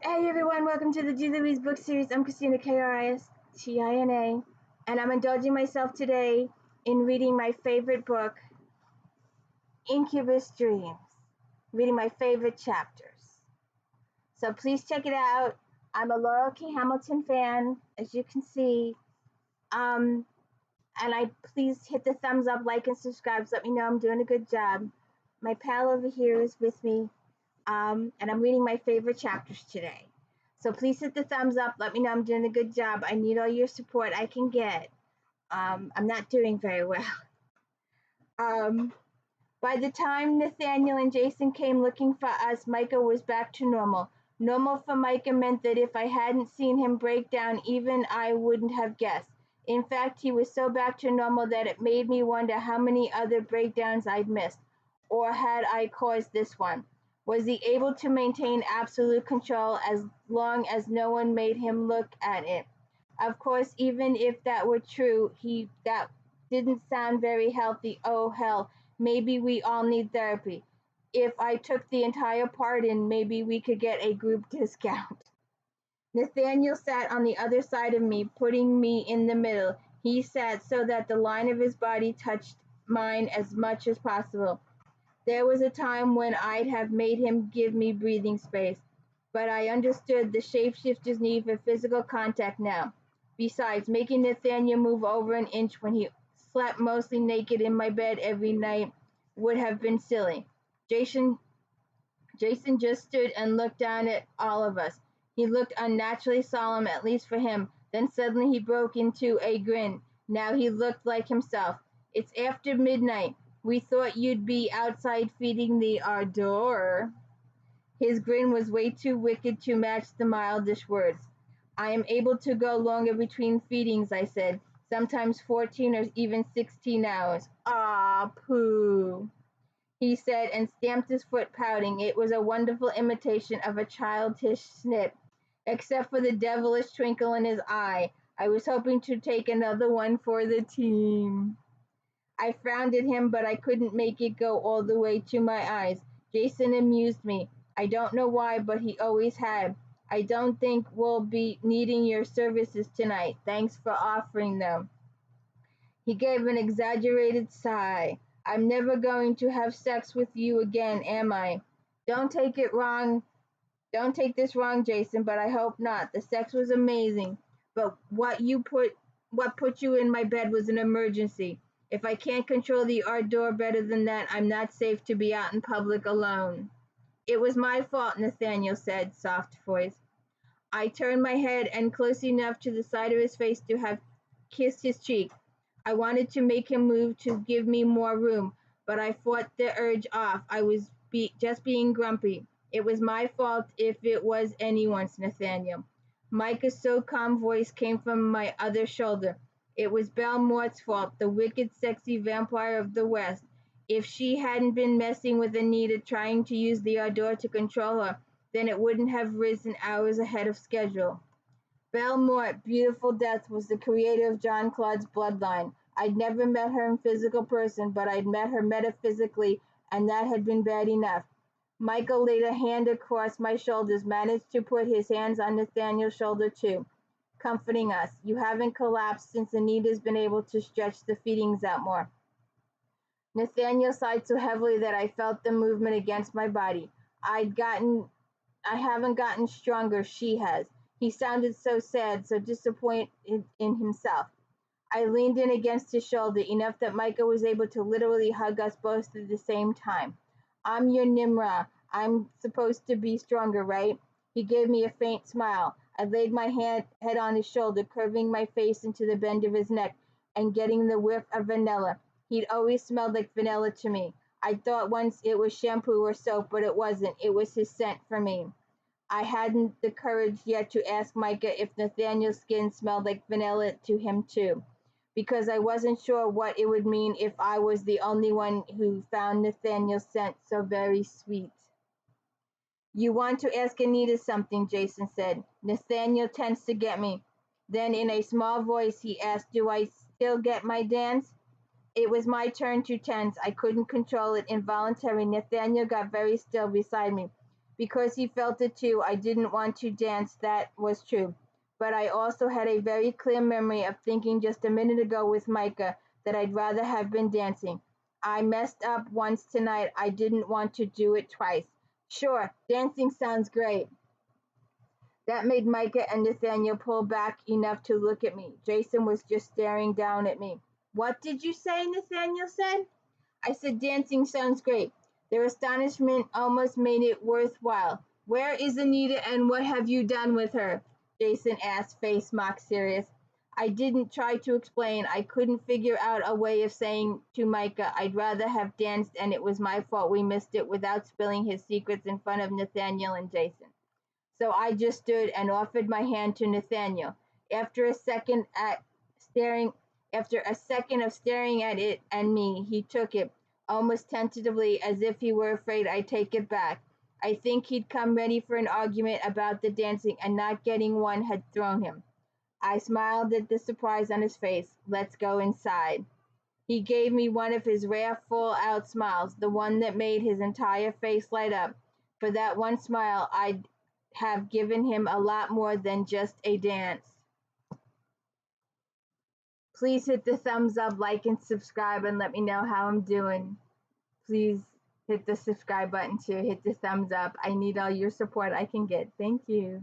Hey everyone, welcome to the G. Louise book series. I'm Kristina, Kristina, and I'm indulging myself today in reading my favorite book, Incubus Dreams, reading my favorite chapters. So please check it out. I'm a Laurel K. Hamilton fan, as you can see. And I please hit the thumbs up, like, and subscribe so let me know I'm doing a good job. My pal over here is with me, and I'm reading my favorite chapters today. So please hit the thumbs up. Let me know I'm doing a good job. I need all your support I can get. I'm not doing very well. By the time Nathaniel and Jason came looking for us, Micah was back to normal. Normal for Micah meant that if I hadn't seen him break down, even I wouldn't have guessed. In fact, he was so back to normal that it made me wonder how many other breakdowns I'd missed. Or had I caused this one? Was he able to maintain absolute control as long as no one made him look at it? Of course, even if that were true, that didn't sound very healthy. Oh hell, maybe we all need therapy. If I took the entire part in, maybe we could get a group discount. Nathaniel sat on the other side of me, putting me in the middle. He sat so that the line of his body touched mine as much as possible. There was a time when I'd have made him give me breathing space, but I understood the shapeshifter's need for physical contact now. Besides, making Nathaniel move over an inch when he slept mostly naked in my bed every night would have been silly. Jason just stood and looked down at all of us. He looked unnaturally solemn, at least for him. Then suddenly he broke into a grin. Now he looked like himself. It's after midnight. We thought you'd be outside feeding the ardor. His grin was way too wicked to match the mildish words. I am able to go longer between feedings, I said. Sometimes 14 or even 16 hours. Ah, pooh, he said and stamped his foot, pouting. It was a wonderful imitation of a childish snip, except for the devilish twinkle in his eye. I was hoping to take another one for the team. I frowned at him, but I couldn't make it go all the way to my eyes. Jason amused me. I don't know why, but he always had. I don't think we'll be needing your services tonight. Thanks for offering them. He gave an exaggerated sigh. I'm never going to have sex with you again, am I? Don't take it wrong. Don't take this wrong, Jason, but I hope not. The sex was amazing, but what put you in my bed was an emergency. If I can't control the ardor better than that, I'm not safe to be out in public alone. It was my fault, Nathaniel said, soft voice. I turned my head and close enough to the side of his face to have kissed his cheek. I wanted to make him move to give me more room, but I fought the urge off. I was just being grumpy. It was my fault if it was anyone's, Nathaniel. Micah's so calm voice came from my other shoulder. It was Belle Mort's fault, the wicked, sexy vampire of the West. If she hadn't been messing with Anita trying to use the ardor to control her, then it wouldn't have risen hours ahead of schedule. Belle Mort, Beautiful Death, was the creator of John Claude's bloodline. I'd never met her in physical person, but I'd met her metaphysically, and that had been bad enough. Michael laid a hand across my shoulders, managed to put his hands on Nathaniel's shoulder too, comforting us. You haven't collapsed since Anita's been able to stretch the feedings out more. Nathaniel sighed so heavily that I felt the movement against my body. I haven't gotten stronger, she has. He sounded so sad, so disappointed in himself. I leaned in against his shoulder, enough that Micah was able to literally hug us both at the same time. I'm your Nimrah. I'm supposed to be stronger, right? He gave me a faint smile. I laid my head on his shoulder, curving my face into the bend of his neck and getting the whiff of vanilla. He'd always smelled like vanilla to me. I thought once it was shampoo or soap, but it wasn't. It was his scent for me. I hadn't the courage yet to ask Micah if Nathaniel's skin smelled like vanilla to him too, because I wasn't sure what it would mean if I was the only one who found Nathaniel's scent so very sweet. You want to ask Anita something, Jason said. Nathaniel tends to get me. Then in a small voice he asked, do I still get my dance? It was my turn to tense. I couldn't control it. Involuntarily, Nathaniel got very still beside me. Because he felt it too. I didn't want to dance, that was true. But I also had a very clear memory of thinking just a minute ago with Micah that I'd rather have been dancing. I messed up once tonight. I didn't want to do it twice. Sure, dancing sounds great. That made Micah and Nathaniel pull back enough to look at me. Jason was just staring down at me. What did you say? Nathaniel said. I said dancing sounds great. Their astonishment almost made it worthwhile. Where is Anita and what have you done with her? Jason asked, face mock serious. I didn't try to explain. I couldn't figure out a way of saying to Micah I'd rather have danced and it was my fault we missed it without spilling his secrets in front of Nathaniel and Jason. So I just stood and offered my hand to Nathaniel. After a second at staring After a second of staring at it and me, he took it, almost tentatively as if he were afraid I'd take it back. I think he'd come ready for an argument about the dancing and not getting one had thrown him. I smiled at the surprise on his face. Let's go inside. He gave me one of his rare full out smiles, the one that made his entire face light up. For that one smile, I'd have given him a lot more than just a dance. Please hit the thumbs up, like, and subscribe, and let me know how I'm doing. Please hit the subscribe button too. Hit the thumbs up. I need all your support I can get. Thank you.